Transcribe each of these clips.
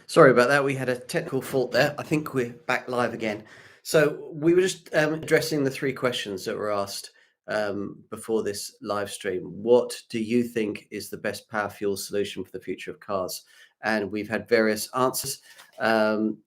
Sorry about that. We had a technical fault there. I think we're back live again. So we were just addressing the three questions that were asked before this live stream. What do you think is the best power fuel solution for the future of cars? And we've had various answers. Um,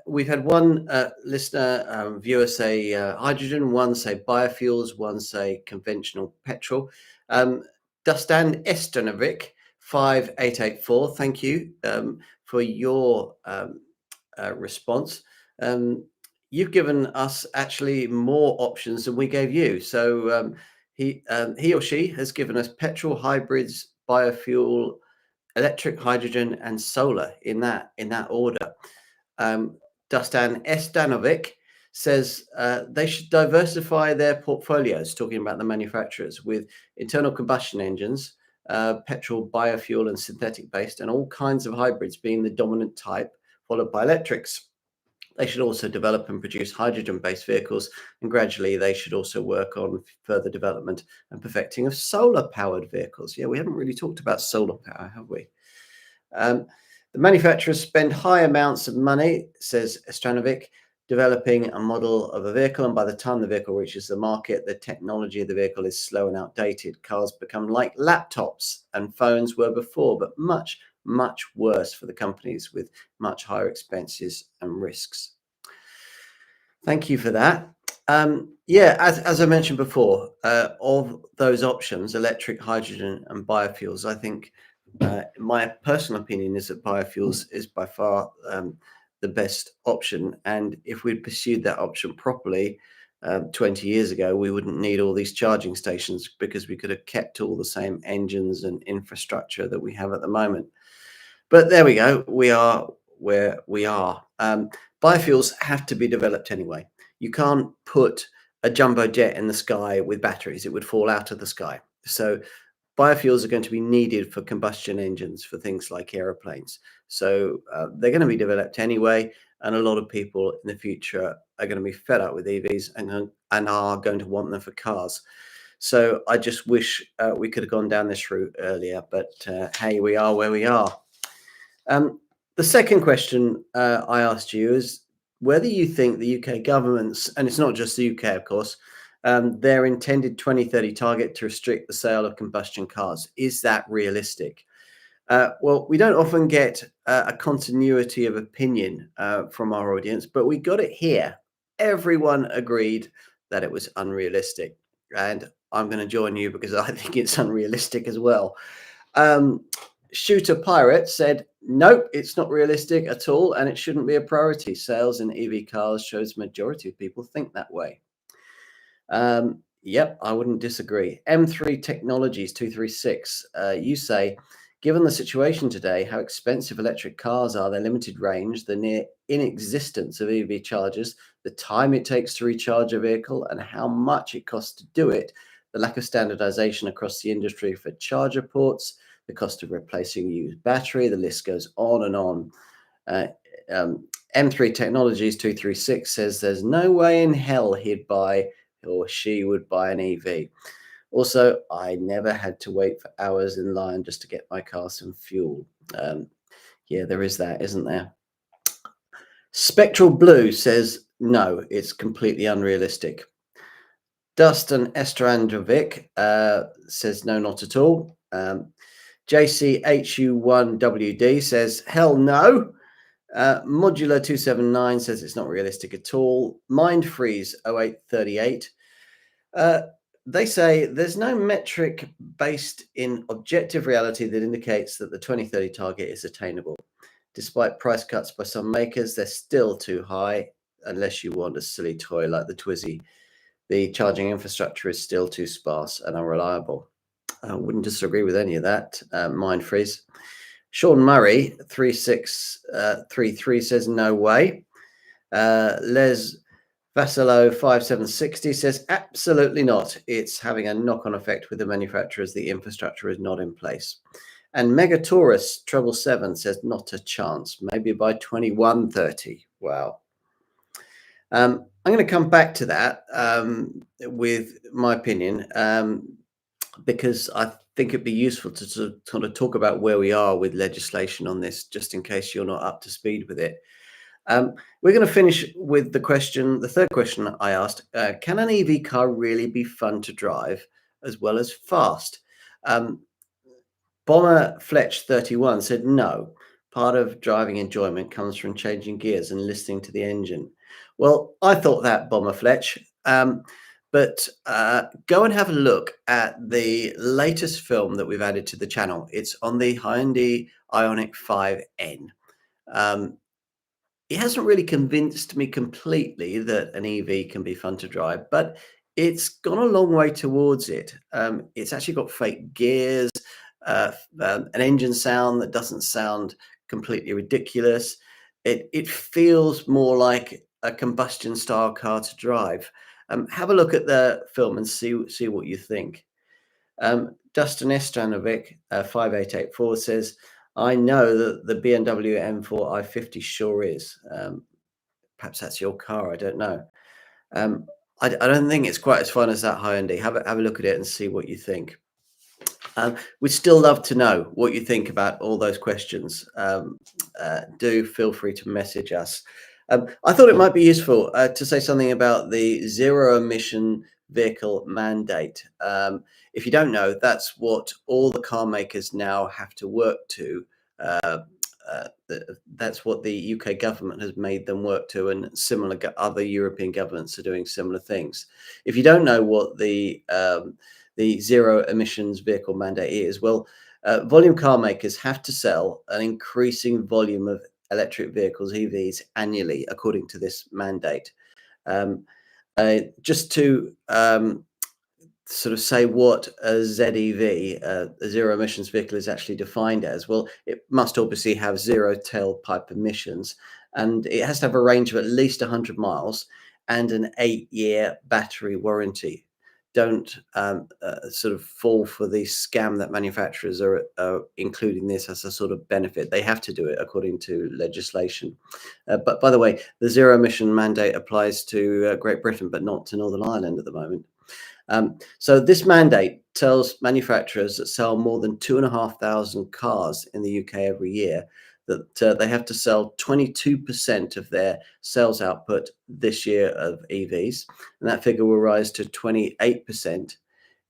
we've had one listener, viewer say hydrogen, one say biofuels, one say conventional petrol. Dustan Estanovic, 5884, thank you for your response. You've given us actually more options than we gave you. So he or she has given us petrol, hybrids, biofuel, electric, hydrogen, and solar in that order. Dustan Estanovic says they should diversify their portfolios, talking about the manufacturers, with internal combustion engines, petrol, biofuel, and synthetic based, and all kinds of hybrids being the dominant type, followed by electrics. They should also develop and produce hydrogen-based vehicles, and gradually they should also work on further development and perfecting of solar-powered vehicles. Yeah, we haven't really talked about solar power, have we? The manufacturers spend high amounts of money, says Estranovic, developing a model of a vehicle, and by the time the vehicle reaches the market, the technology of the vehicle is slow and outdated. Cars become like laptops and phones were before, but much, much worse for the companies with much higher expenses and risks. Thank you for that. Yeah, as I mentioned before, of those options, electric, hydrogen, and biofuels, I think my personal opinion is that biofuels is by far the best option. And if we'd pursued that option properly 20 years ago, we wouldn't need all these charging stations because we could have kept all the same engines and infrastructure that we have at the moment. But there we go. We are where we are. Biofuels have to be developed anyway. You can't put a jumbo jet in the sky with batteries. It would fall out of the sky. So biofuels are going to be needed for combustion engines for things like aeroplanes. So they're going to be developed anyway. And a lot of people in the future are going to be fed up with EVs and are going to want them for cars. So I just wish we could have gone down this route earlier. But hey, we are where we are. The second question I asked you is whether you think the UK government's, and it's not just the UK, of course, their intended 2030 target to restrict the sale of combustion cars. Is that realistic? Well, we don't often get a continuity of opinion from our audience, but we got it here. Everyone agreed that it was unrealistic. And I'm going to join you because I think it's unrealistic as well. Shooter Pirate said, nope, it's not realistic at all, and it shouldn't be a priority. Sales in EV cars shows majority of people think that way. Yep, I wouldn't disagree. M3 Technologies 236, you say, given the situation today, how expensive electric cars are, their limited range, the near inexistence of EV chargers, the time it takes to recharge a vehicle, and how much it costs to do it, the lack of standardization across the industry for charger ports, the cost of replacing a used battery, the list goes on and on. M3 Technologies 236 says there's no way in hell he'd buy or she would buy an EV. Also, I never had to wait for hours in line just to get my car some fuel. Yeah, there is that, isn't there? Spectral Blue says no, it's completely unrealistic. Dustin Estrandrovic says no, not at all. JCHU1WD says hell no. Modular 279 says it's not realistic at all. Mindfreeze 0838. They say there's no metric based in objective reality that indicates that the 2030 target is attainable. Despite price cuts by some makers, they're still too high unless you want a silly toy like the Twizy. The charging infrastructure is still too sparse and unreliable. I wouldn't disagree with any of that. Mindfreeze. Sean Murray 3633 says no way. Les Vassallo 5760 says absolutely not. It's having a knock-on effect with the manufacturers. The infrastructure is not in place. And Megataurus 777 says not a chance. Maybe by 2130. Wow. I'm going to come back to that with my opinion. because I think it'd be useful to sort of talk about where we are with legislation on this, just in case you're not up to speed with it. We're going to finish with the third question I asked. Can an EV car really be fun to drive as well as fast? Um, Bomber Fletch 31 said no. Part of driving enjoyment comes from changing gears and listening to the engine. Well, I thought that, Bomber Fletch. But go and have a look at the latest film that we've added to the channel. It's on the Hyundai Ioniq 5N. Um, it hasn't really convinced me completely that an EV can be fun to drive, but it's gone a long way towards it. It's actually got fake gears, an engine sound that doesn't sound completely ridiculous. It feels more like a combustion style car to drive. Have a look at the film and see what you think. Dustin Estanovic, 5884 says, I know that the BMW M4 i50 sure is. Perhaps that's your car. I don't know. Um, I don't think it's quite as fun as that Hyundai. Have a look at it and see what you think. We'd still love to know what you think about all those questions. Do feel free to message us. I thought it might be useful to say something about the zero emission vehicle mandate. If you don't know, that's what all the car makers now have to work to. Uh, that's what the UK government has made them work to, and similar other European governments are doing similar things. If you don't know what the zero emissions vehicle mandate is, well, volume car makers have to sell an increasing volume of electric vehicles, EVs, annually, according to this mandate. Just to sort of say what a ZEV, a zero emissions vehicle, is actually defined as. Well, it must obviously have zero tailpipe emissions, and it has to have a range of at least 100 miles and an 8-year battery warranty. Don't sort of fall for the scam that manufacturers are including this as a sort of benefit. They have to do it according to legislation. But by the way, the zero emission mandate applies to Great Britain, but not to Northern Ireland at the moment. So this mandate tells manufacturers that sell more than 2,500 cars in the UK every year that they have to sell 22% of their sales output this year of EVs, and that figure will rise to 28%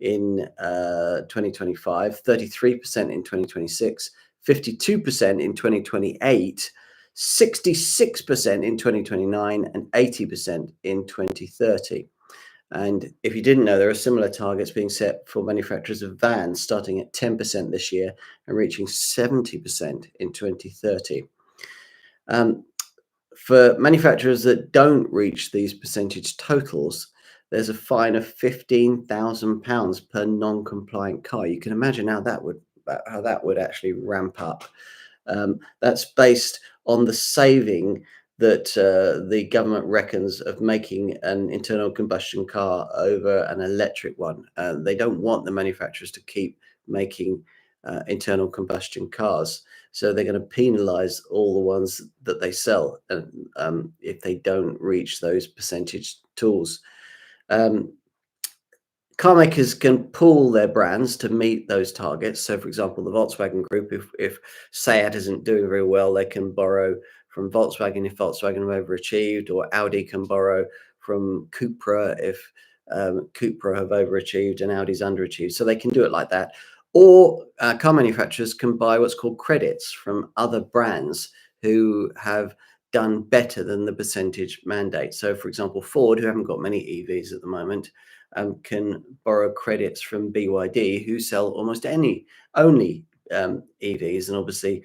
in 2025, 33% in 2026, 52% in 2028, 66% in 2029, and 80% in 2030. And if you didn't know, there are similar targets being set for manufacturers of vans, starting at 10% this year and reaching 70% in 2030. For manufacturers that don't reach these percentage totals, there's a fine of £15,000 per non-compliant car. You can imagine how that would actually ramp up. That's based on the saving that the government reckons of making an internal combustion car over an electric one. They don't want the manufacturers to keep making internal combustion cars. So they're going to penalize all the ones that they sell if they don't reach those percentage tools. Car makers can pool their brands to meet those targets. So, for example, the Volkswagen Group, if Seat isn't doing very well, they can borrow from Volkswagen if Volkswagen have overachieved, or Audi can borrow from Cupra if Cupra have overachieved and Audi's underachieved. So they can do it like that. Or car manufacturers can buy what's called credits from other brands who have done better than the percentage mandate. So, for example, Ford, who haven't got many EVs at the moment, can borrow credits from BYD, who sell almost only EVs, and obviously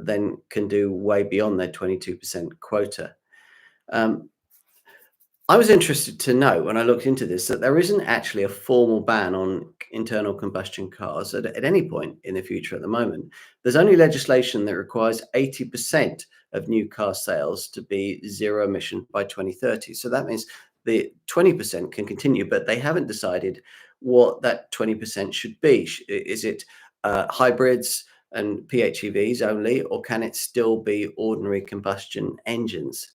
then can do way beyond their 22% quota. I was interested to know when I looked into this that there isn't actually a formal ban on internal combustion cars at any point in the future at the moment. There's only legislation that requires 80% of new car sales to be zero emission by 2030. So that means the 20% can continue, but they haven't decided what that 20% should be. Is it hybrids and PHEVs only, or can it still be ordinary combustion engines?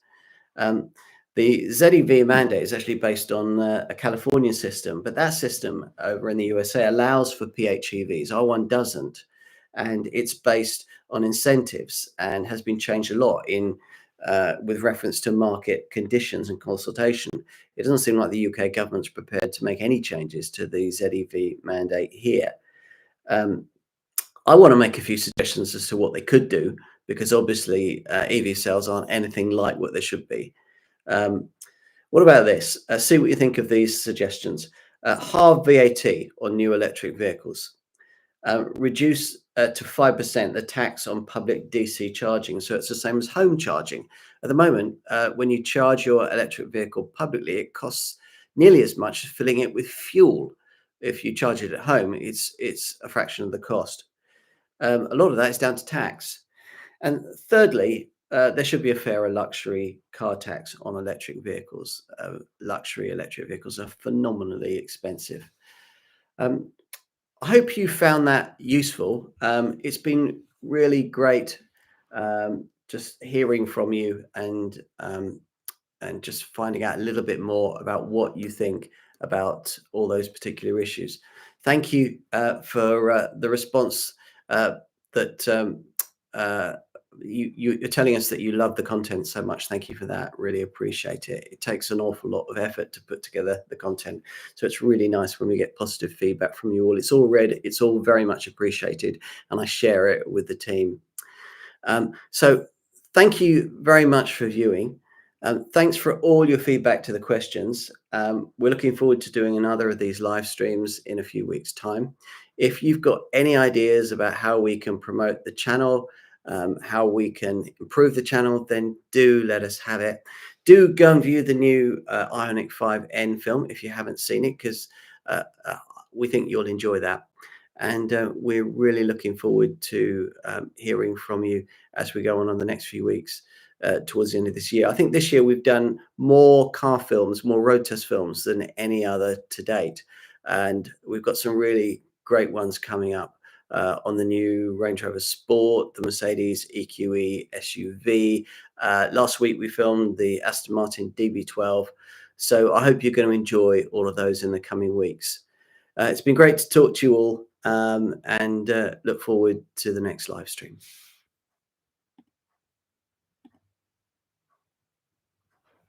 The ZEV mandate is actually based on a Californian system, but that system over in the USA allows for PHEVs. Our one doesn't, and it's based on incentives and has been changed a lot in with reference to market conditions and consultation. It doesn't seem like the UK government's prepared to make any changes to the ZEV mandate here. Um, I want to make a few suggestions as to what they could do, because obviously EV sales aren't anything like what they should be. Um, what about this? See what you think of these suggestions. Halve VAT on new electric vehicles. Reduce to 5% the tax on public DC charging, so it's the same as home charging. At the moment, when you charge your electric vehicle publicly, it costs nearly as much as filling it with fuel. If you charge it at home, it's a fraction of the cost. A lot of that is down to tax. And thirdly, there should be a fairer luxury car tax on electric vehicles. Luxury electric vehicles are phenomenally expensive. Um, I hope you found that useful. It's been really great just hearing from you and just finding out a little bit more about what you think about all those particular issues. Thank you for the response uh, that uh, you're telling us that you love the content so much. Thank you for that. Really appreciate it. It takes an awful lot of effort to put together the content. So it's really nice when we get positive feedback from you all. It's all read, it's all very much appreciated, and I share it with the team. So thank you very much for viewing. Thanks for all your feedback to the questions. We're looking forward to doing another of these live streams in a few weeks' time. If you've got any ideas about how we can promote the channel, how we can improve the channel, then do let us have it. Do go and view the new Ioniq 5N film if you haven't seen it, because we think you'll enjoy that. And we're really looking forward to hearing from you as we go on the next few weeks towards the end of this year. I think this year we've done more car films, more road test films than any other to date. And we've got some really great ones coming up on the new Range Rover Sport, the Mercedes EQE SUV. Last week we filmed the Aston Martin DB12. So I hope you're going to enjoy all of those in the coming weeks. It's been great to talk to you all, and look forward to the next live stream.